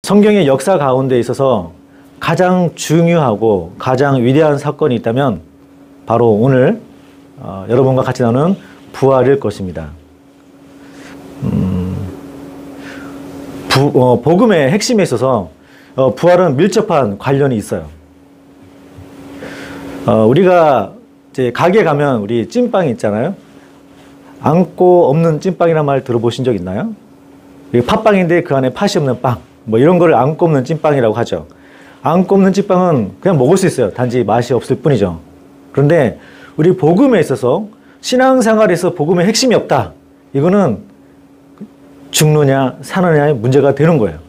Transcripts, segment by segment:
성경의 역사 가운데 있어서 가장 중요하고 가장 위대한 사건이 있다면 바로 오늘 여러분과 같이 나누는 부활일 것입니다. 복음의 핵심에 있어서 부활은 밀접한 관련이 있어요. 우리가 이제 가게 가면 우리 찐빵이 있잖아요. 안고 없는 찐빵이란 말 들어보신 적 있나요? 팥빵인데 그 안에 팥이 없는 빵, 뭐 이런 거를 안고 없는 찐빵이라고 하죠. 안고 없는 찐빵은 그냥 먹을 수 있어요. 단지 맛이 없을 뿐이죠. 그런데 우리 복음에 있어서 신앙생활에서 복음의 핵심이 없다. 이거는 죽느냐 사느냐의 문제가 되는 거예요.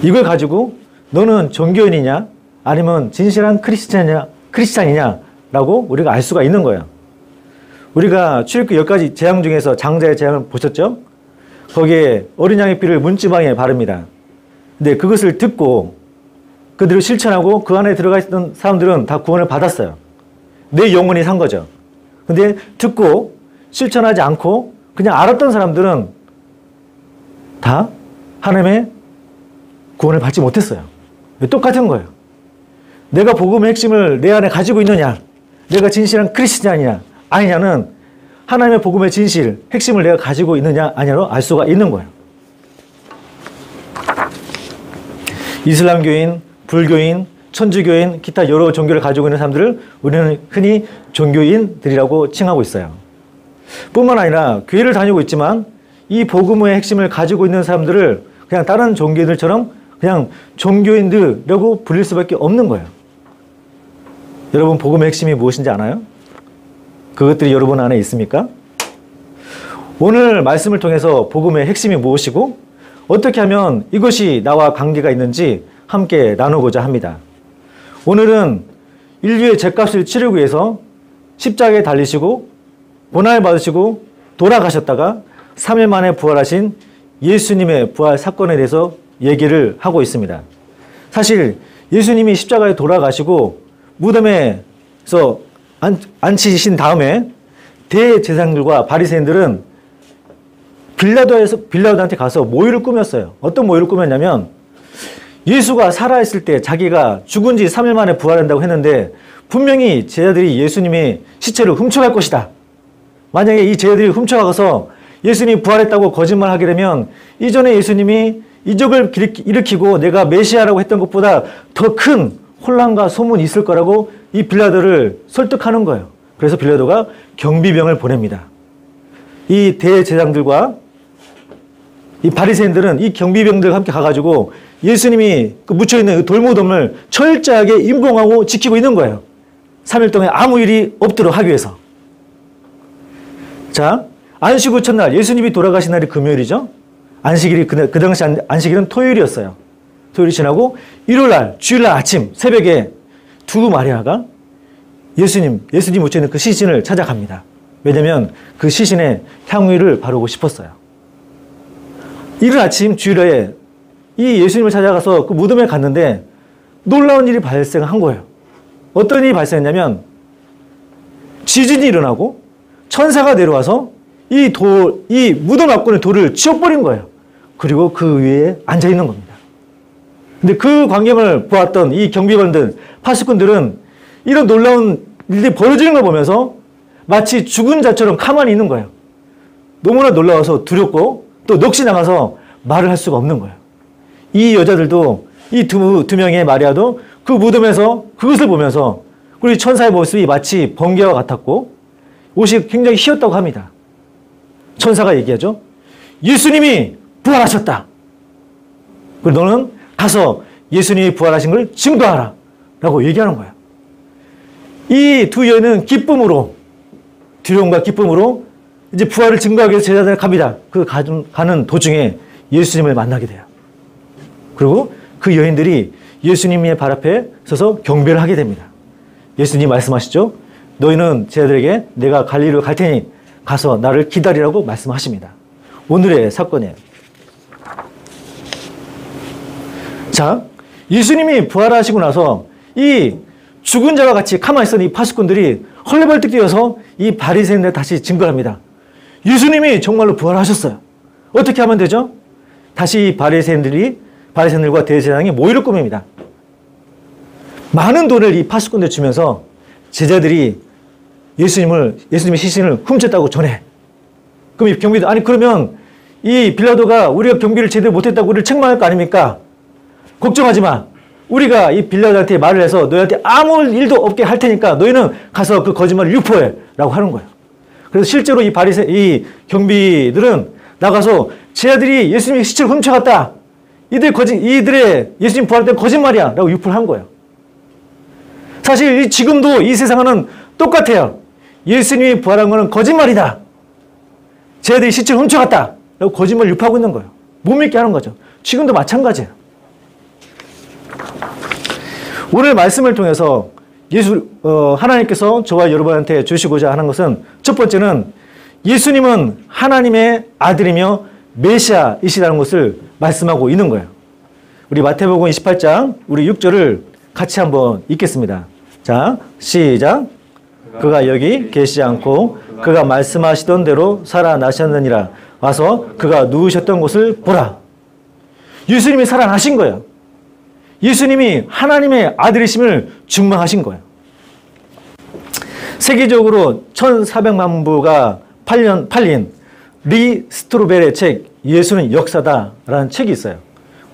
이걸 가지고 너는 종교인이냐 아니면 진실한 크리스찬이냐라고 우리가 알 수가 있는 거예요. 우리가 출애굽기 10가지 재앙 중에서 장자의 재앙을 보셨죠? 거기에 어린 양의 피를 문지방에 바릅니다. 근데 그것을 듣고 그대로 실천하고 그 안에 들어가 있던 사람들은 다 구원을 받았어요. 내 영혼이 산 거죠. 근데 듣고 실천하지 않고 그냥 알았던 사람들은 다 하나님의 구원을 받지 못했어요. 똑같은 거예요. 내가 복음의 핵심을 내 안에 가지고 있느냐, 내가 진실한 크리스찬이냐 아니냐는 하나님의 복음의 진실, 핵심을 내가 가지고 있느냐 아니냐로 알 수가 있는 거예요. 이슬람교인, 불교인, 천주교인, 기타 여러 종교를 가지고 있는 사람들을 우리는 흔히 종교인들이라고 칭하고 있어요. 뿐만 아니라 교회를 다니고 있지만 이 복음의 핵심을 가지고 있는 사람들을 그냥 다른 종교인들처럼 그냥 종교인들이라고 불릴 수밖에 없는 거예요. 여러분 복음의 핵심이 무엇인지 아나요? 그것들이 여러분 안에 있습니까? 오늘 말씀을 통해서 복음의 핵심이 무엇이고 어떻게 하면 이것이 나와 관계가 있는지 함께 나누고자 합니다. 오늘은 인류의 죄값을 치르기 위해서 십자가에 달리시고 고난을 받으시고 돌아가셨다가 3일 만에 부활하신 예수님의 부활 사건에 대해서 얘기를 하고 있습니다. 사실 예수님이 십자가에 돌아가시고 무덤에서 앉히신 다음에 대제사장들과 바리새인들은 빌라도한테 가서 모의를 꾸몄어요. 어떤 모의를 꾸몄냐면 예수가 살아있을 때 자기가 죽은 지 3일 만에 부활한다고 했는데 분명히 제자들이 예수님의 시체를 훔쳐갈 것이다. 만약에 이 제자들이 훔쳐가서 예수님이 부활했다고 거짓말하게 되면 이전에 예수님이 이적을 일으키고 내가 메시아라고 했던 것보다 더 큰 혼란과 소문이 있을 거라고 이 빌라도를 설득하는 거예요. 그래서 빌라도가 경비병을 보냅니다. 이 대제사장들과 이 바리새인들은 이 경비병들과 함께 가가지고 예수님이 묻혀있는 돌무덤을 철저하게 임봉하고 지키고 있는 거예요. 3일 동안 아무 일이 없도록 하기 위해서. 자, 안식 후 첫날 예수님이 돌아가신 날이 금요일이죠. 안식일이 그 당시 안식일은 토요일이었어요. 토요일이 지나고 일요일날 주일날 아침 새벽에 두 마리아가 예수님 묻혀있는 그 시신을 찾아갑니다. 왜냐하면 그 시신에 향유를 바르고 싶었어요. 이른 아침 주일에 이 예수님을 찾아가서 그 무덤에 갔는데 놀라운 일이 발생한 거예요. 어떤 일이 발생했냐면 지진이 일어나고 천사가 내려와서 이 무덤 앞권의 돌을 치워버린 거예요. 그리고 그 위에 앉아있는 겁니다. 근데 그 광경을 보았던 이 경비관들, 파수꾼들은 이런 놀라운 일들이 벌어지는 걸 보면서 마치 죽은 자처럼 가만히 있는 거예요. 너무나 놀라워서 두렵고 또 넋이 나가서 말을 할 수가 없는 거예요. 이 여자들도 이 두 명의 마리아도 그 무덤에서 그것을 보면서 우리 천사의 모습이 마치 번개와 같았고 옷이 굉장히 희었다고 합니다. 천사가 얘기하죠. 예수님이 부활하셨다. 그리고 너는 가서 예수님이 부활하신 걸 증거하라. 라고 얘기하는 거예요. 이 두 여인은 기쁨으로, 두려움과 기쁨으로 이제 부활을 증거하기 위해서 제자들을 갑니다. 그 가는 도중에 예수님을 만나게 돼요. 그리고 그 여인들이 예수님의 발 앞에 서서 경배를 하게 됩니다. 예수님 말씀하시죠. 너희는 제자들에게 내가 갈릴리로 갈 테니 가서 나를 기다리라고 말씀하십니다. 오늘의 사건이에요. 자, 예수님이 부활하시고 나서 이 죽은 자와 같이 가만히 있던 이 파수꾼들이 헐레벌떡 뛰어서 이 바리새인들 다시 증거합니다. 예수님이 정말로 부활하셨어요. 어떻게 하면 되죠? 다시 바리새인들과 대제사장이 모의를 꾸밉니다. 많은 돈을 이 파수꾼들 주면서 제자들이 예수님의 시신을 훔쳤다고 전해. 그럼 이 경비도, 아니 그러면 이 빌라도가 우리가 경비를 제대로 못했다고 우리를 책망할 거 아닙니까? 걱정하지 마. 우리가 이 빌라도한테 말을 해서 너희한테 아무 일도 없게 할 테니까 너희는 가서 그 거짓말을 유포해 라고 하는 거예요. 그래서 실제로 이 경비들은 나가서 제 아들이 예수님의 시체를 훔쳐갔다. 이들의 예수님 부활할 때 거짓말이야 라고 유포를 한 거예요. 사실 지금도 이 세상은 똑같아요. 예수님이 부활한 거는 거짓말이다. 제 아들이 시체를 훔쳐갔다 라고 거짓말을 유포하고 있는 거예요. 못 믿게 하는 거죠. 지금도 마찬가지예요. 오늘 말씀을 통해서 하나님께서 저와 여러분한테 주시고자 하는 것은 첫 번째는 예수님은 하나님의 아들이며 메시아이시라는 것을 말씀하고 있는 거예요. 우리 마태복음 28장 우리 6절을 같이 한번 읽겠습니다. 자, 시작. 그가 여기 계시지 않고 그가 말씀하시던 대로 살아나셨느니라. 와서 그가 누우셨던 곳을 보라. 예수님이 살아나신 거예요. 예수님이 하나님의 아들이심을 증명하신 거예요. 세계적으로 1,400만 부가 팔린 리 스트로벨의 책 예수는 역사다라는 책이 있어요.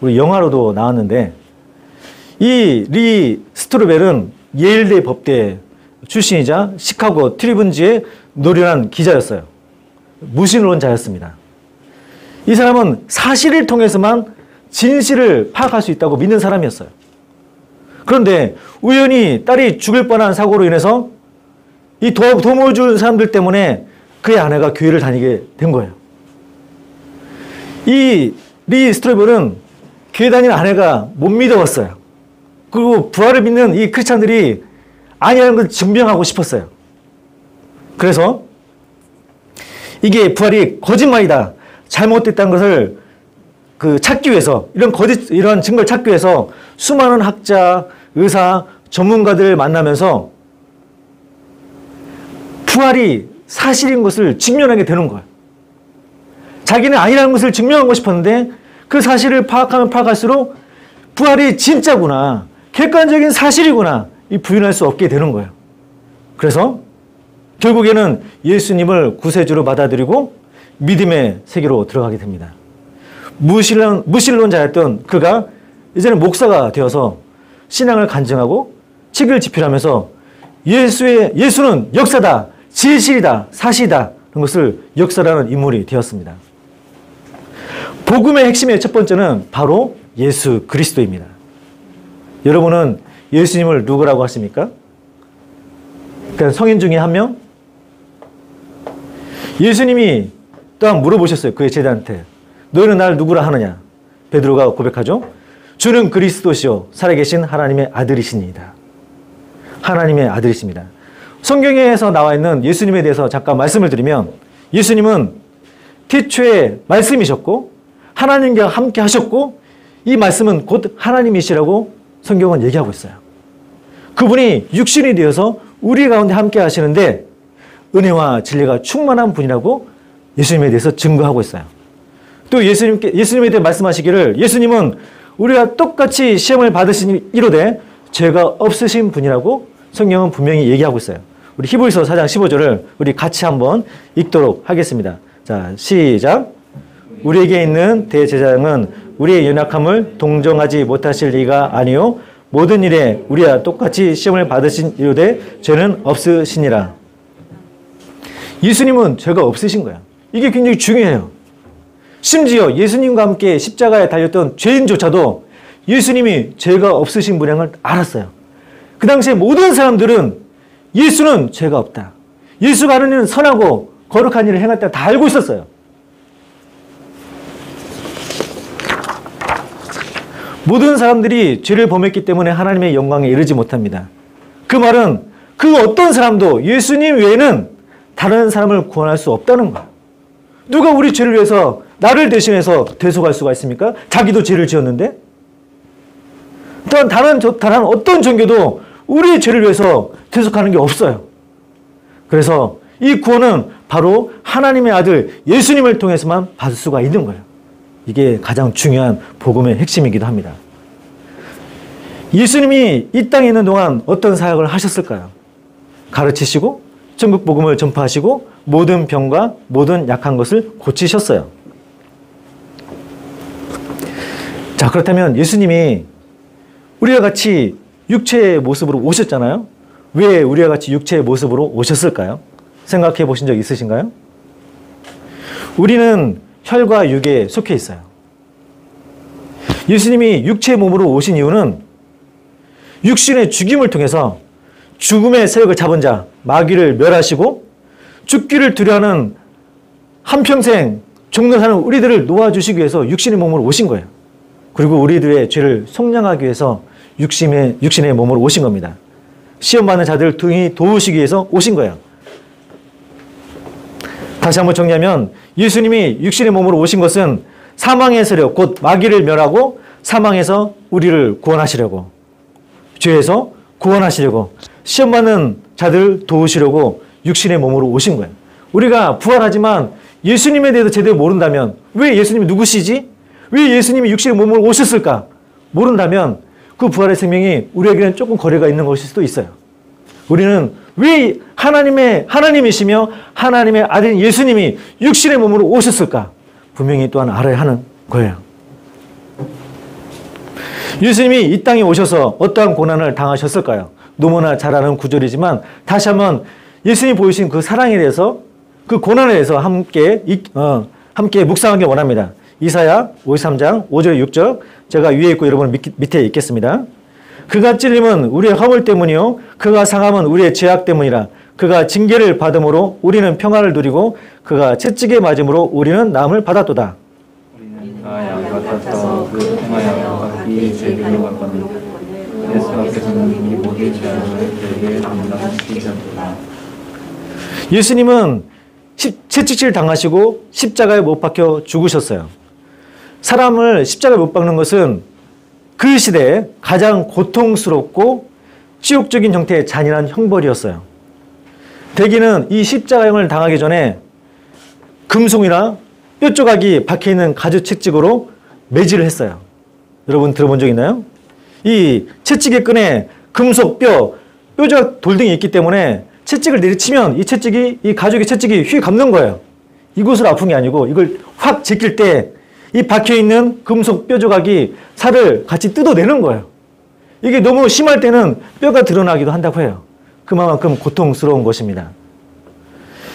우리 영화로도 나왔는데 이 리 스트로벨은 예일대 법대 출신이자 시카고 트리뷴지의 노련한 기자였어요. 무신론자였습니다. 이 사람은 사실을 통해서만 진실을 파악할 수 있다고 믿는 사람이었어요. 그런데 우연히 딸이 죽을 뻔한 사고로 인해서 이 도움을 준 사람들 때문에 그의 아내가 교회를 다니게 된 거예요. 이 리 스트로벨은 교회 다니는 아내가 못 믿어왔어요. 그리고 부활을 믿는 이 크리스찬들이 아니라는 걸 증명하고 싶었어요. 그래서 이게 부활이 거짓말이다, 잘못됐다는 것을 찾기 위해서, 이런 증거를 찾기 위해서 수많은 학자, 의사, 전문가들을 만나면서 부활이 사실인 것을 증명하게 되는 거예요. 자기는 아니라는 것을 증명하고 싶었는데 그 사실을 파악하면 파악할수록 부활이 진짜구나, 객관적인 사실이구나, 이 부인할 수 없게 되는 거예요. 그래서 결국에는 예수님을 구세주로 받아들이고 믿음의 세계로 들어가게 됩니다. 무신론자였던 그가 이제는 목사가 되어서 신앙을 간증하고 책을 집필하면서 예수는 역사다, 진실이다, 사실이다 그런 것을 역사라는 인물이 되었습니다. 복음의 핵심의 첫 번째는 바로 예수 그리스도입니다. 여러분은 예수님을 누구라고 하십니까? 그냥 성인 중에 한 명? 예수님이 또한 물어보셨어요. 그의 제자한테. 너희는 나를 누구라 하느냐? 베드로가 고백하죠. 주는 그리스도시요 살아계신 하나님의 아들이시니이다. 하나님의 아들이십니다. 성경에서 나와 있는 예수님에 대해서 잠깐 말씀을 드리면 예수님은 태초에 말씀이셨고 하나님과 함께 하셨고 이 말씀은 곧 하나님이시라고 성경은 얘기하고 있어요. 그분이 육신이 되어서 우리 가운데 함께 하시는데 은혜와 진리가 충만한 분이라고 예수님에 대해서 증거하고 있어요. 또 예수님에 대해 말씀하시기를 예수님은 우리가 똑같이 시험을 받으신 이로되 죄가 없으신 분이라고 성경은 분명히 얘기하고 있어요. 우리 히브리서 4장 15절을 우리 같이 한번 읽도록 하겠습니다. 자, 시작. 우리에게 있는 대제사장은 우리의 연약함을 동정하지 못하실 리가 아니요 모든 일에 우리와 똑같이 시험을 받으신 이로되 죄는 없으시니라. 예수님은 죄가 없으신 거야. 이게 굉장히 중요해요. 심지어 예수님과 함께 십자가에 달렸던 죄인조차도 예수님이 죄가 없으신 분인 걸 알았어요. 그 당시에 모든 사람들은 예수는 죄가 없다, 예수가 하는 일은 선하고 거룩한 일을 행했다 다 알고 있었어요. 모든 사람들이 죄를 범했기 때문에 하나님의 영광에 이르지 못합니다. 그 말은 그 어떤 사람도 예수님 외에는 다른 사람을 구원할 수 없다는 거예요. 누가 우리 죄를 위해서 나를 대신해서 대속할 수가 있습니까? 자기도 죄를 지었는데. 또한 다른 어떤 종교도 우리의 죄를 위해서 대속하는 게 없어요. 그래서 이 구원은 바로 하나님의 아들 예수님을 통해서만 받을 수가 있는 거예요. 이게 가장 중요한 복음의 핵심이기도 합니다. 예수님이 이 땅에 있는 동안 어떤 사역을 하셨을까요? 가르치시고 천국 복음을 전파하시고 모든 병과 모든 약한 것을 고치셨어요. 자, 그렇다면 예수님이 우리와 같이 육체의 모습으로 오셨잖아요. 왜 우리와 같이 육체의 모습으로 오셨을까요? 생각해 보신 적 있으신가요? 우리는 혈과 육에 속해 있어요. 예수님이 육체의 몸으로 오신 이유는 육신의 죽임을 통해서 죽음의 세력을 잡은 자, 마귀를 멸하시고 죽기를 두려워하는 한평생 종로 사는 우리들을 놓아주시기 위해서 육신의 몸으로 오신 거예요. 그리고 우리들의 죄를 속량하기 위해서 육신의 몸으로 오신 겁니다. 시험받는 자들을 등히 도우시기 위해서 오신 거예요. 다시 한번 정리하면 예수님이 육신의 몸으로 오신 것은 사망의 세력, 곧 마귀를 멸하고 사망에서 우리를 구원하시려고, 죄에서 구원하시려고, 시험받는 자들을 도우시려고 육신의 몸으로 오신 거예요. 우리가 부활하지만 예수님에 대해서 제대로 모른다면, 왜 예수님이 누구시지? 왜 예수님이 육신의 몸으로 오셨을까? 모른다면 그 부활의 생명이 우리에게는 조금 거리가 있는 것일 수도 있어요. 우리는 왜 하나님이시며 하나님의 아들인 예수님이 육신의 몸으로 오셨을까? 분명히 또한 알아야 하는 거예요. 예수님이 이 땅에 오셔서 어떠한 고난을 당하셨을까요? 너무나 잘 아는 구절이지만 다시 한번 예수님이 보이신 그 사랑에 대해서, 그 고난에 대해서 함께 묵상하기 원합니다. 이사야 53장 5절 6절 제가 위에 있고 여러분 밑에 있겠습니다. 그가 찔림은 우리의 허물 때문이요 그가 상함은 우리의 죄악 때문이라. 그가 징계를 받음으로 우리는 평화를 누리고 그가 채찍에 맞음으로 우리는 나음을 받았도다. 우리는 다 양 같아서 그 평화양 같이 죄를 받거늘 예수 앞에서는 이 모든 죄악을 그에게 담당시키셨도다. 예수님은 채찍질 당하시고 십자가에 못 박혀 죽으셨어요. 사람을 십자가에 못 박는 것은 그 시대에 가장 고통스럽고 치욕적인 형태의 잔인한 형벌이었어요. 대개는 이 십자가형을 당하기 전에 금송이나 뼈조각이 박혀있는 가죽 채찍으로 매질을 했어요. 여러분 들어본 적 있나요? 이 채찍의 끈에 금속, 뼈조각 돌등이 있기 때문에 채찍을 내리치면 이 가죽의 채찍이 휘 감는 거예요. 이곳을 아픈 게 아니고 이걸 확 제낄 때 이 박혀있는 금속 뼈조각이 살을 같이 뜯어내는 거예요. 이게 너무 심할 때는 뼈가 드러나기도 한다고 해요. 그만큼 고통스러운 것입니다.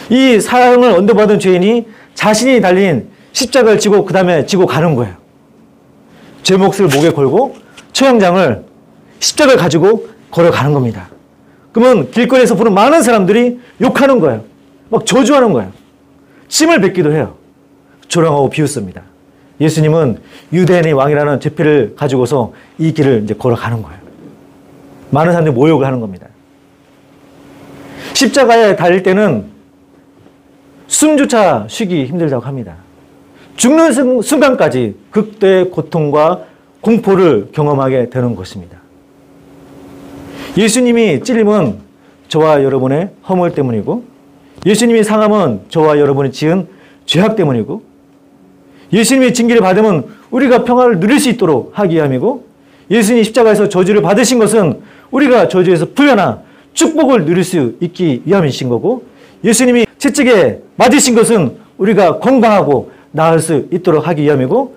이 사형을 언도받은 죄인이 자신이 달린 십자가를 지고 그 다음에 지고 가는 거예요. 제 몫을 목에 걸고 처형장을 십자가를 가지고 걸어가는 겁니다. 그러면 길거리에서 보는 많은 사람들이 욕하는 거예요. 막 저주하는 거예요. 침을 뱉기도 해요. 조롱하고 비웃습니다. 예수님은 유대인의 왕이라는 제패를 가지고서 이 길을 이제 걸어가는 거예요. 많은 사람들이 모욕을 하는 겁니다. 십자가에 달릴 때는 숨조차 쉬기 힘들다고 합니다. 죽는 순간까지 극도의 고통과 공포를 경험하게 되는 것입니다. 예수님이 찔림은 저와 여러분의 허물 때문이고, 예수님이 상함은 저와 여러분이 지은 죄악 때문이고, 예수님이 징계를 받으면 우리가 평화를 누릴 수 있도록 하기 위함이고, 예수님이 십자가에서 저주를 받으신 것은 우리가 저주에서 풀려나 축복을 누릴 수 있기 위함이신 거고, 예수님이 채찍에 맞으신 것은 우리가 건강하고 나을 수 있도록 하기 위함이고,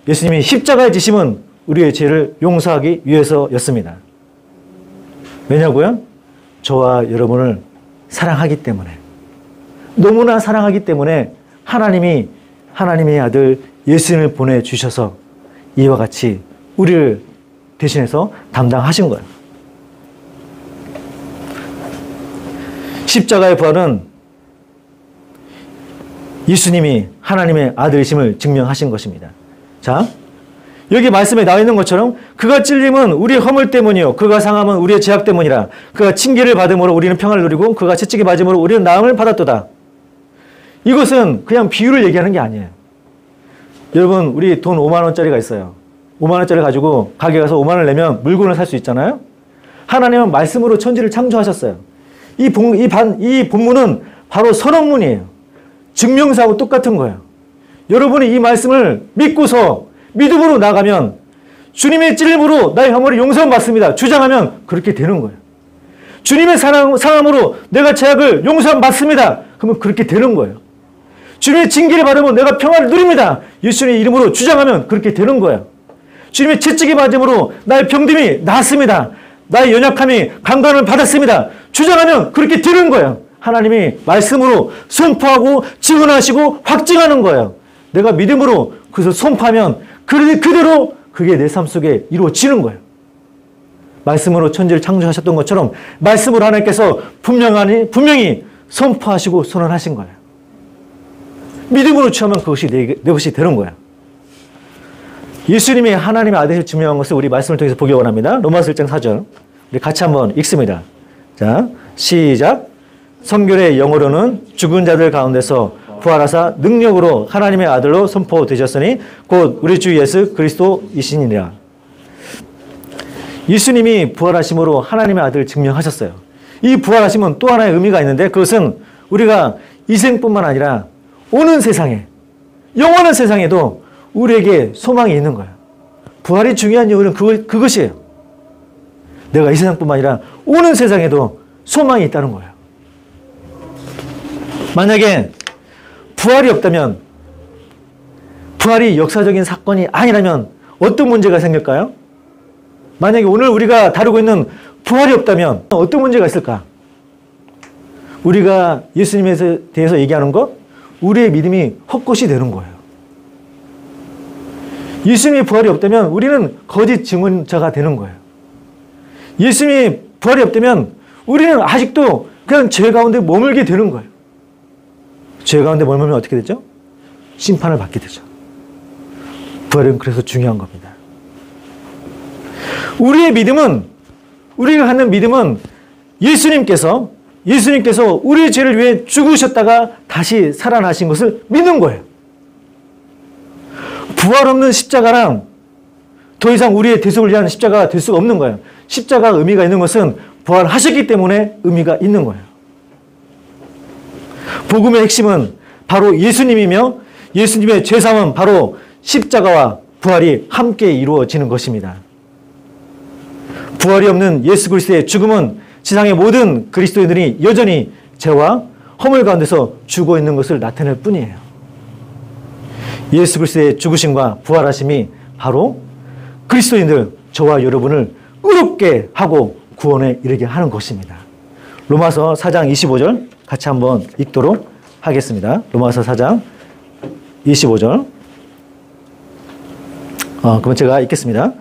예수님이 십자가에 지심은 우리의 죄를 용서하기 위해서였습니다. 왜냐고요? 저와 여러분을 사랑하기 때문에, 너무나 사랑하기 때문에 하나님의 아들 예수님을 보내주셔서 이와 같이 우리를 대신해서 담당하신 거예요. 십자가의 부활은 예수님이 하나님의 아들이심을 증명하신 것입니다. 자, 여기 말씀에 나와 있는 것처럼 그가 찔림은 우리의 허물 때문이요 그가 상함은 우리의 죄악 때문이라. 그가 징계를 받음으로 우리는 평화를 누리고 그가 채찍에 맞음으로 우리는 나음을 받았도다. 이것은 그냥 비유를 얘기하는 게 아니에요. 여러분, 우리 돈 5만 원짜리가 있어요. 5만 원짜리 가지고 가게 가서 5만 원을 내면 물건을 살 수 있잖아요. 하나님은 말씀으로 천지를 창조하셨어요. 이 본문은 바로 선언문이에요. 증명사하고 똑같은 거예요. 여러분이 이 말씀을 믿고서 믿음으로 나가면 주님의 찔림으로 나의 형벌이 용서받습니다. 주장하면 그렇게 되는 거예요. 주님의 사함으로 내가 죄악을 용서받습니다. 그러면 그렇게 되는 거예요. 주님의 징계를 받으면 내가 평화를 누립니다. 예수님의 이름으로 주장하면 그렇게 되는 거예요. 주님의 채찍이 맞음으로 나의 병듦이 나았습니다. 나의 연약함이 강간을 받았습니다. 주장하면 그렇게 되는 거예요. 하나님이 말씀으로 선포하고 증언하시고 확증하는 거예요. 내가 믿음으로 그것을 선포하면 그대로 그게 내 삶 속에 이루어지는 거예요. 말씀으로 천지를 창조하셨던 것처럼 말씀으로 하나님께서 분명히 선포하시고 선언하신 거예요. 믿음으로 취하면 그것이 내 것이 되는 거예요. 예수님이 하나님의 아들을 증명한 것을 우리 말씀을 통해서 보기 원합니다. 로마서 1장 4절 우리 같이 한번 읽습니다. 자, 시작. 성결의 영으로는 죽은 자들 가운데서 부활하사 능력으로 하나님의 아들로 선포되셨으니 곧 우리 주 예수 그리스도이시니라. 예수님이 부활하심으로 하나님의 아들을 증명하셨어요. 이 부활하심은 또 하나의 의미가 있는데 그것은 우리가 이 생뿐만 아니라 오는 세상에 영원한 세상에도 우리에게 소망이 있는 거예요. 부활이 중요한 이유는 그것이에요. 내가 이 세상뿐만 아니라 오는 세상에도 소망이 있다는 거예요. 만약에 부활이 없다면, 부활이 역사적인 사건이 아니라면 어떤 문제가 생길까요? 만약에 오늘 우리가 다루고 있는 부활이 없다면 어떤 문제가 있을까? 우리가 예수님에 대해서 얘기하는 것, 우리의 믿음이 헛것이 되는 거예요. 예수님의 부활이 없다면 우리는 거짓 증언자가 되는 거예요. 예수님의 부활이 없다면 우리는 아직도 그냥 죄 가운데 머물게 되는 거예요. 죄 가운데 머물면 어떻게 되죠? 심판을 받게 되죠. 부활은 그래서 중요한 겁니다. 우리의 믿음은, 우리가 갖는 믿음은 예수님께서 우리의 죄를 위해 죽으셨다가 다시 살아나신 것을 믿는 거예요. 부활 없는 십자가랑 더 이상 우리의 대속을 위한 십자가가 될 수가 없는 거예요. 십자가가 의미가 있는 것은 부활하셨기 때문에 의미가 있는 거예요. 복음의 핵심은 바로 예수님이며 예수님의 죄사함은 바로 십자가와 부활이 함께 이루어지는 것입니다. 부활이 없는 예수 그리스도의 죽음은 지상의 모든 그리스도인들이 여전히 죄와 허물 가운데서 죽어 있는 것을 나타낼 뿐이에요. 예수 그리스도의 죽으심과 부활하심이 바로 그리스도인들, 저와 여러분을 의롭게 하고 구원에 이르게 하는 것입니다. 로마서 4장 25절 같이 한번 읽도록 하겠습니다. 로마서 4장 25절. 그럼 제가 읽겠습니다.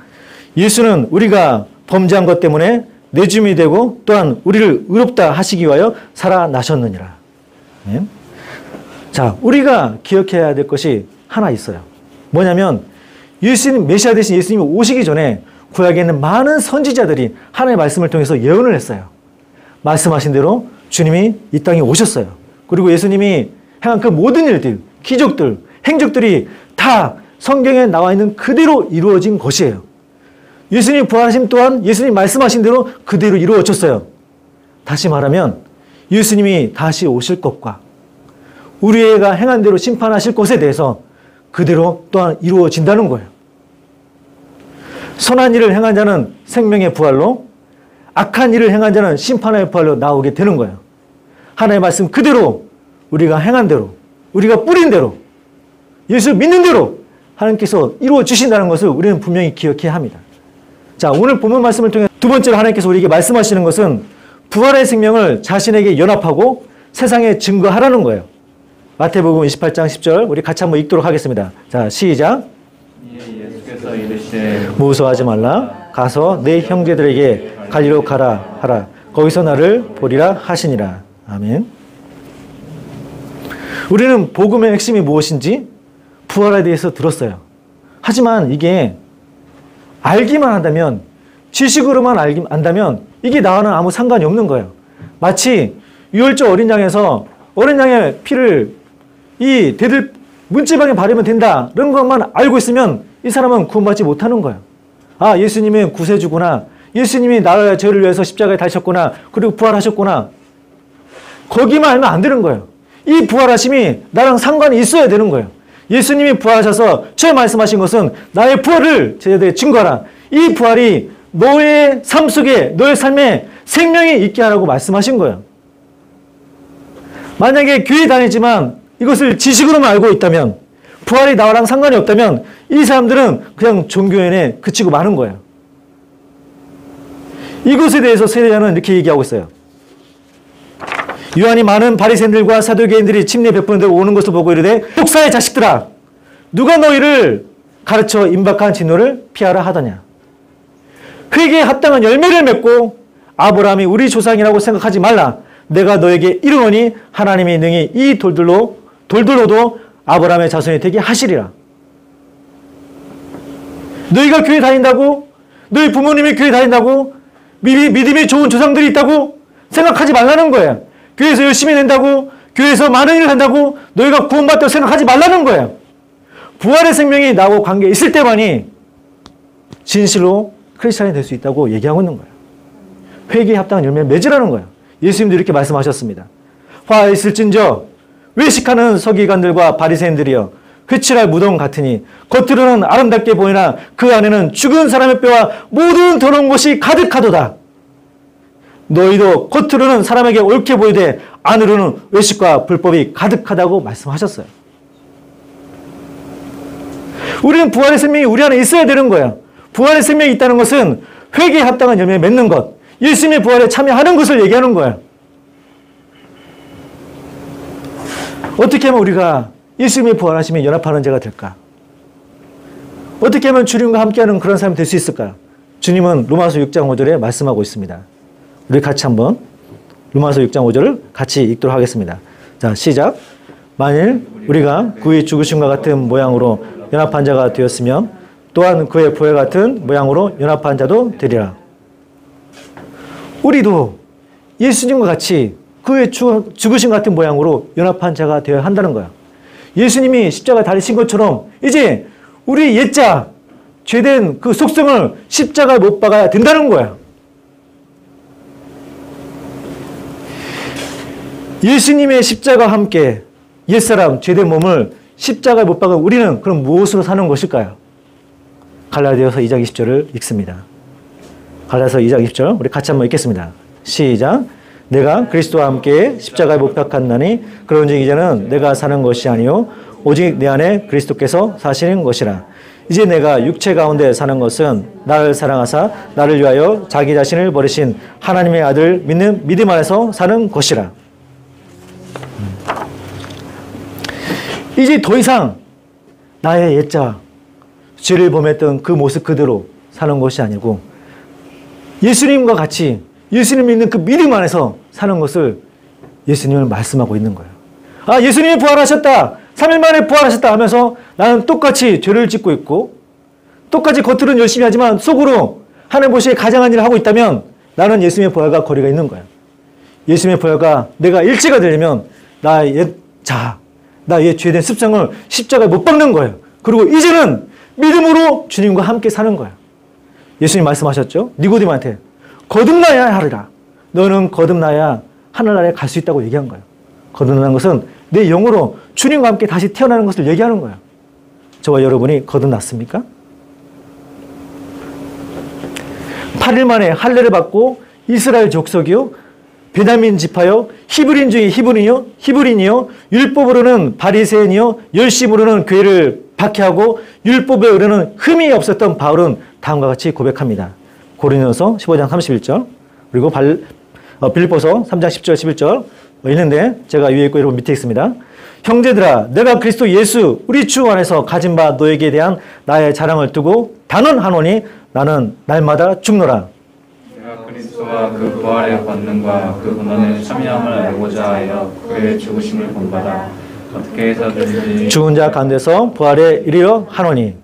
예수는 우리가 범죄한 것 때문에 내줌이 되고 또한 우리를 의롭다 하시기 위하여 살아나셨느니라. 네. 자, 우리가 기억해야 될 것이 하나 있어요. 뭐냐면 예수님, 메시아 되신 예수님이 오시기 전에 구약에 있는 많은 선지자들이 하나님의 말씀을 통해서 예언을 했어요. 말씀하신 대로 주님이 이 땅에 오셨어요. 그리고 예수님이 행한 그 모든 일들, 기적들, 행적들이 다 성경에 나와 있는 그대로 이루어진 것이에요. 예수님 부활하심 또한 예수님 말씀하신 대로 그대로 이루어졌어요. 다시 말하면 예수님이 다시 오실 것과 우리가 행한 대로 심판하실 것에 대해서 그대로 또한 이루어진다는 거예요. 선한 일을 행한 자는 생명의 부활로, 악한 일을 행한 자는 심판의 부활로 나오게 되는 거예요. 하나님의 말씀 그대로 우리가 행한 대로, 우리가 뿌린 대로, 예수를 믿는 대로 하나님께서 이루어 주신다는 것을 우리는 분명히 기억해야 합니다. 자, 오늘 본문 말씀을 통해 두 번째로 하나님께서 우리에게 말씀하시는 것은 부활의 생명을 자신에게 연합하고 세상에 증거하라는 거예요. 마태복음 28장 10절 우리 같이 한번 읽도록 하겠습니다. 자, 시작. 예수께서 이르시되 무서워하지 말라. 가서 내 형제들에게 갈리로 가라 하라. 거기서 나를 보리라 하시니라. 아멘. 우리는 복음의 핵심이 무엇인지 부활에 대해서 들었어요. 하지만 이게 알기만 한다면, 지식으로만 안다면 이게 나와는 아무 상관이 없는 거예요. 마치 유월절 어린 양에서 어린 양의 피를 이 대들 문지방에 바르면 된다 이런 것만 알고 있으면 이 사람은 구원받지 못하는 거예요. 아, 예수님은 구세주구나, 예수님이 나의 죄를 위해서 십자가에 달리셨구나, 그리고 부활하셨구나, 거기만 알면 안 되는 거예요. 이 부활하심이 나랑 상관이 있어야 되는 거예요. 예수님이 부활하셔서 처음 말씀하신 것은 나의 부활을 제자들에게 증거하라. 이 부활이 너의 삶 속에, 너의 삶에 생명이 있게 하라고 말씀하신 거예요. 만약에 교회 다니지만 이것을 지식으로만 알고 있다면, 부활이 나랑 상관이 없다면 이 사람들은 그냥 종교인에 그치고 마는 거예요. 이것에 대해서 세례자는 이렇게 얘기하고 있어요. 요한이 많은 바리새인들과 사두개인들이 침례 베푸는 데 오는 것을 보고 이르되 독사의 자식들아, 누가 너희를 가르쳐 임박한 진노를 피하라 하더냐. 회개에 합당한 열매를 맺고 아브라함이 우리 조상이라고 생각하지 말라. 내가 너에게 이르노니 하나님이 능히 이 돌들로도 아브라함의 자손이 되게 하시리라. 너희가 교회 다닌다고? 너희 부모님이 교회 다닌다고? 믿음이 좋은 조상들이 있다고 생각하지 말라는 거예요. 교회에서 열심히 낸다고, 교회에서 많은 일을 한다고 너희가 구원받다고 생각하지 말라는 거예요. 부활의 생명이 나하고 관계 있을 때만이 진실로 크리스찬이 될 수 있다고 얘기하고 있는 거예요. 회개에 합당한 열매를 맺으라는 거예요. 예수님도 이렇게 말씀하셨습니다. 화 있을진저 외식하는 서기관들과 바리새인들이여, 회칠할 무덤 같으니 겉으로는 아름답게 보이나 그 안에는 죽은 사람의 뼈와 모든 더러운 것이 가득하도다. 너희도 겉으로는 사람에게 옳게 보이되 안으로는 외식과 불법이 가득하다고 말씀하셨어요. 우리는 부활의 생명이 우리 안에 있어야 되는 거예요. 부활의 생명이 있다는 것은 회개에 합당한 열매를 맺는 것, 예수님의 부활에 참여하는 것을 얘기하는 거예요. 어떻게 하면 우리가 예수님이 부활하시면 연합하는 자가 될까? 어떻게 하면 주님과 함께하는 그런 사람이 될 수 있을까요? 주님은 로마서 6장 5절에 말씀하고 있습니다. 우리 같이 한번 로마서 6장 5절을 같이 읽도록 하겠습니다. 자, 시작. 만일 우리가 그의 죽으심과 같은 모양으로 연합한 자가 되었으면 또한 그의 부활 같은 모양으로 연합한 자도 되리라. 우리도 예수님과 같이 그의 죽으심 같은 모양으로 연합한 자가 되어야 한다는 거야. 예수님이 십자가에 달리신 것처럼 이제 우리 옛자, 죄된 그 속성을 십자가에 못 박아야 된다는 거야. 예수님의 십자가와 함께 옛사람, 죄된 몸을 십자가에 못 박은 우리는 그럼 무엇으로 사는 것일까요? 갈라디아서 2장 20절을 읽습니다. 갈라디아서 2장 20절 우리 같이 한번 읽겠습니다. 시작. 내가 그리스도와 함께 십자가에 못 박혔나니 그런즉 이제는 내가 사는 것이 아니요 오직 내 안에 그리스도께서 사시는 것이라. 이제 내가 육체 가운데 사는 것은 나를 사랑하사 나를 위하여 자기 자신을 버리신 하나님의 아들 믿는 믿음 안에서 사는 것이라. 이제 더 이상 나의 옛자, 죄를 범했던 그 모습 그대로 사는 것이 아니고 예수님과 같이 예수님 믿는 그 믿음 안에서 사는 것을 예수님을 말씀하고 있는 거예요. 아, 예수님이 부활하셨다. 3일 만에 부활하셨다 하면서 나는 똑같이 죄를 짓고 있고 똑같이 겉으로는 열심히 하지만 속으로 하나님 보시기에 가장한 일을 하고 있다면 나는 예수님의 부활과 거리가 있는 거예요. 예수님의 부활과 내가 일치가 되려면 나의 죄된 습성을 십자가에 못 박는 거예요. 그리고 이제는 믿음으로 주님과 함께 사는 거예요. 예수님 말씀하셨죠? 니고디모한테 거듭나야 하리라. 너는 거듭나야 하늘나라에 갈 수 있다고 얘기한 거예요. 거듭나는 것은 내 영으로 주님과 함께 다시 태어나는 것을 얘기하는 거예요. 저와 여러분이 거듭났습니까? 8일 만에 할례를 받고 이스라엘 족속이요, 베냐민 지파요, 히브리인 중에 히브린이요, 율법으로는 바리새인이요, 열심으로는 교회를 박해하고 율법에 의뢰는 흠이 없었던 바울은 다음과 같이 고백합니다. 고린도서 15장 31절 그리고 빌립보서 3장 10절 11절 있는데 제가 위에 있고 여러분 밑에 있습니다. 형제들아, 내가 그리스도 예수 우리 주 안에서 가진 바 너에게 대한 나의 자랑을 두고 단언하노니 나는 날마다 죽노라. 내가 그리스도와 그 부활의 권능과 그 고난에 참여함을 알고자 하여 그의 죽으심을 본받아 어떻게 해서든지 죽은 자 가운데서 부활에 이르려 하노니.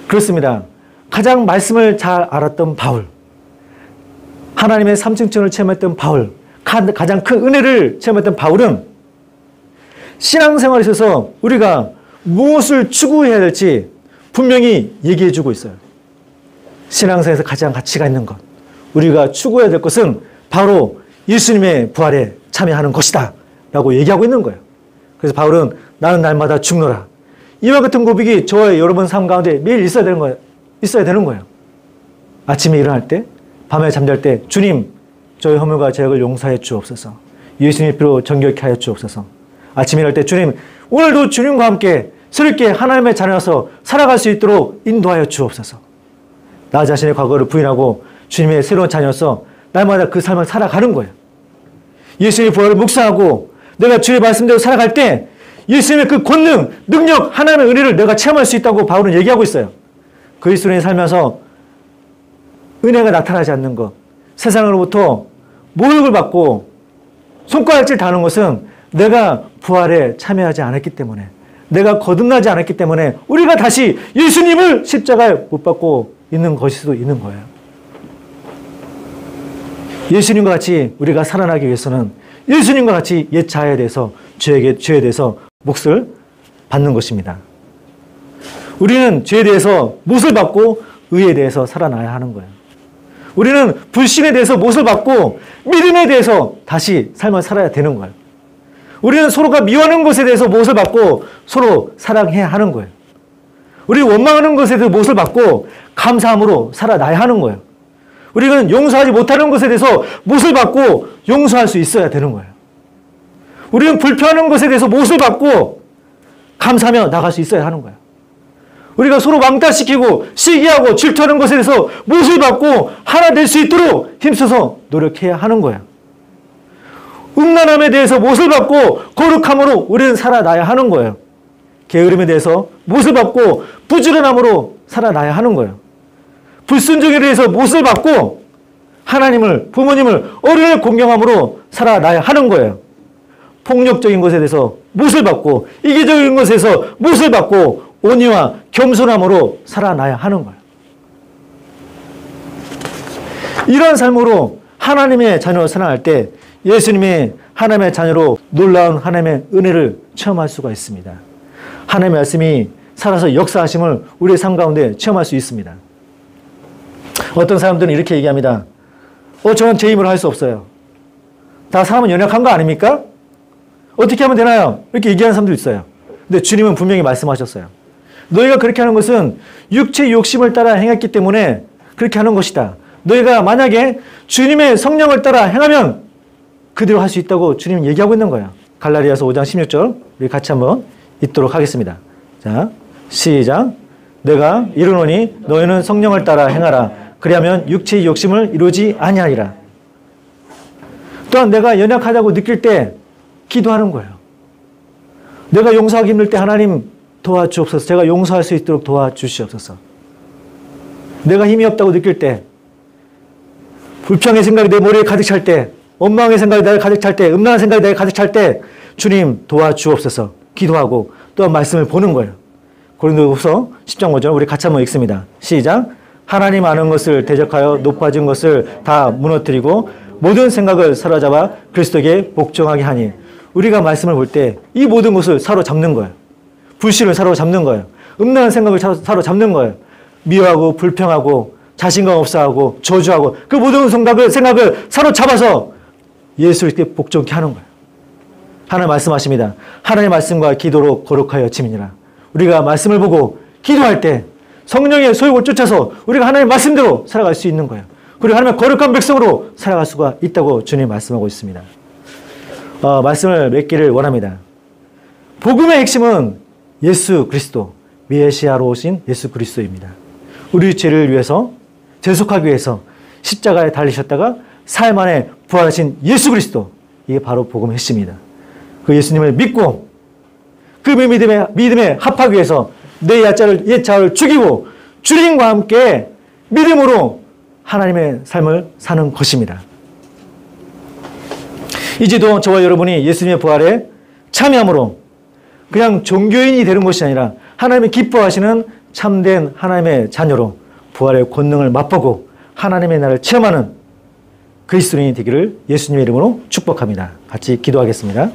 그렇습니다. 가장 말씀을 잘 알았던 바울, 하나님의 삼층천을 체험했던 바울, 가장 큰 은혜를 체험했던 바울은 신앙생활에 있어서 우리가 무엇을 추구해야 될지 분명히 얘기해 주고 있어요. 신앙생활에서 가장 가치가 있는 것, 우리가 추구해야 될 것은 바로 예수님의 부활에 참여하는 것이다 라고 얘기하고 있는 거예요. 그래서 바울은 나는 날마다 죽노라. 이와 같은 고백이 저와 여러분 삶 가운데 매일 있어야 되는 거예요. 있어야 되는 거예요. 아침에 일어날 때, 밤에 잠잘 때, 주님, 저의 허물과 죄악을 용서해 주옵소서. 예수님의 피로 정결케 하여 주옵소서. 아침에 일어날 때, 주님, 오늘도 주님과 함께 새롭게 하나님의 자녀로서 살아갈 수 있도록 인도하여 주옵소서. 나 자신의 과거를 부인하고 주님의 새로운 자녀로서 날마다 그 삶을 살아가는 거예요. 예수님의 부활을 묵상하고 내가 주의 말씀대로 살아갈 때 예수님의 그 권능, 능력, 하나님의 은혜를 내가 체험할 수 있다고 바울은 얘기하고 있어요. 그리스도인이 살면서 은혜가 나타나지 않는 것, 세상으로부터 모욕을 받고 손가락질 당하는 것은 내가 부활에 참여하지 않았기 때문에, 내가 거듭나지 않았기 때문에 우리가 다시 예수님을 십자가에 못 박고 있는 것일 수도 있는 거예요. 예수님과 같이 우리가 살아나기 위해서는 예수님과 같이 옛 자아에 대해서 죄에 대해서 몫을 받는 것입니다. 우리는 죄에 대해서 몫을 받고 의에 대해서 살아나야 하는 거예요. 우리는 불신에 대해서 몫을 받고 믿음에 대해서 다시 삶을 살아야 되는 거예요. 우리는 서로가 미워하는 것에 대해서 몫을 받고 서로 사랑해야 하는 거예요. 우리는 원망하는 것에 대해서 몫을 받고 감사함으로 살아나야 하는 거예요. 우리는 용서하지 못하는 것에 대해서 몫을 받고 용서할 수 있어야 되는 거예요. 우리는 불평하는 것에 대해서 몫을 받고 감사하며 나갈 수 있어야 하는 거예요. 우리가 서로 왕따시키고 시기하고 질투하는 것에 대해서 몫을 받고 하나 될 수 있도록 힘써서 노력해야 하는 거예요. 음란함에 대해서 몫을 받고 거룩함으로 우리는 살아나야 하는 거예요. 게으름에 대해서 몫을 받고 부지런함으로 살아나야 하는 거예요. 불순종에 대해서 몫을 받고 하나님을, 부모님을, 어른을 공경함으로 살아나야 하는 거예요. 폭력적인 것에 대해서 몫을 받고 이기적인 것에서 몫을 받고 온유와 겸손함으로 살아나야 하는 거예요. 이런 삶으로 하나님의 자녀로 살아날 때 예수님의 하나님의 자녀로 놀라운 하나님의 은혜를 체험할 수가 있습니다. 하나님의 말씀이 살아서 역사하심을 우리의 삶 가운데 체험할 수 있습니다. 어떤 사람들은 이렇게 얘기합니다. 저는 제 힘으로 할 수 없어요. 다 사람은 연약한 거 아닙니까? 어떻게 하면 되나요? 이렇게 얘기하는 사람도 있어요. 근데 주님은 분명히 말씀하셨어요. 너희가 그렇게 하는 것은 육체의 욕심을 따라 행했기 때문에 그렇게 하는 것이다. 너희가 만약에 주님의 성령을 따라 행하면 그대로 할 수 있다고 주님은 얘기하고 있는 거예요. 갈라디아서 5장 16절 우리 같이 한번 읽도록 하겠습니다. 자, 시작. 내가 이르노니 너희는 성령을 따라 행하라. 그리하면 육체의 욕심을 이루지 아니하리라. 또한 내가 연약하다고 느낄 때 기도하는 거예요. 내가 용서하기 힘들 때 하나님 도와주옵소서. 제가 용서할 수 있도록 도와주시옵소서. 내가 힘이 없다고 느낄 때, 불평의 생각이 내 머리에 가득 찰 때, 원망의 생각이 나를 가득 찰 때, 음란한 생각이 나를 가득 찰 때 주님 도와주옵소서 기도하고 또한 말씀을 보는 거예요. 고린도후서 10장 5절 우리 같이 한번 읽습니다. 시작. 하나님 아는 것을 대적하여 높아진 것을 다 무너뜨리고 모든 생각을 사로잡아 그리스도에게 복종하게 하니. 우리가 말씀을 볼 때 이 모든 것을 사로잡는 거예요. 불신을 사로잡는 거예요. 음란한 생각을 사로잡는 거예요. 미워하고 불평하고 자신감 없어하고 저주하고 그 모든 생각을 사로잡아서 예수님께 복종케 하는 거예요. 하나님 말씀하십니다. 하나님의 말씀과 기도로 거룩하여 지미니라. 우리가 말씀을 보고 기도할 때 성령의 소욕을 쫓아서 우리가 하나님의 말씀대로 살아갈 수 있는 거예요. 그리고 하나님의 거룩한 백성으로 살아갈 수가 있다고 주님 말씀하고 있습니다. 말씀을 맺기를 원합니다. 복음의 핵심은 예수 그리스도, 메시아로 오신 예수 그리스도입니다. 우리 죄를 위해서, 대속하기 위해서 십자가에 달리셨다가 사흘 만에 부활하신 예수 그리스도, 이게 바로 복음의 핵심입니다. 그 예수님을 믿고 그 믿음에 합하기 위해서 내 옛 자아를 죽이고 주님과 함께 믿음으로 하나님의 삶을 사는 것입니다. 이제도 저와 여러분이 예수님의 부활에 참여함으로 그냥 종교인이 되는 것이 아니라 하나님이 기뻐하시는 참된 하나님의 자녀로 부활의 권능을 맛보고 하나님의 나라를 체험하는 그리스도인이 되기를 예수님의 이름으로 축복합니다. 같이 기도하겠습니다.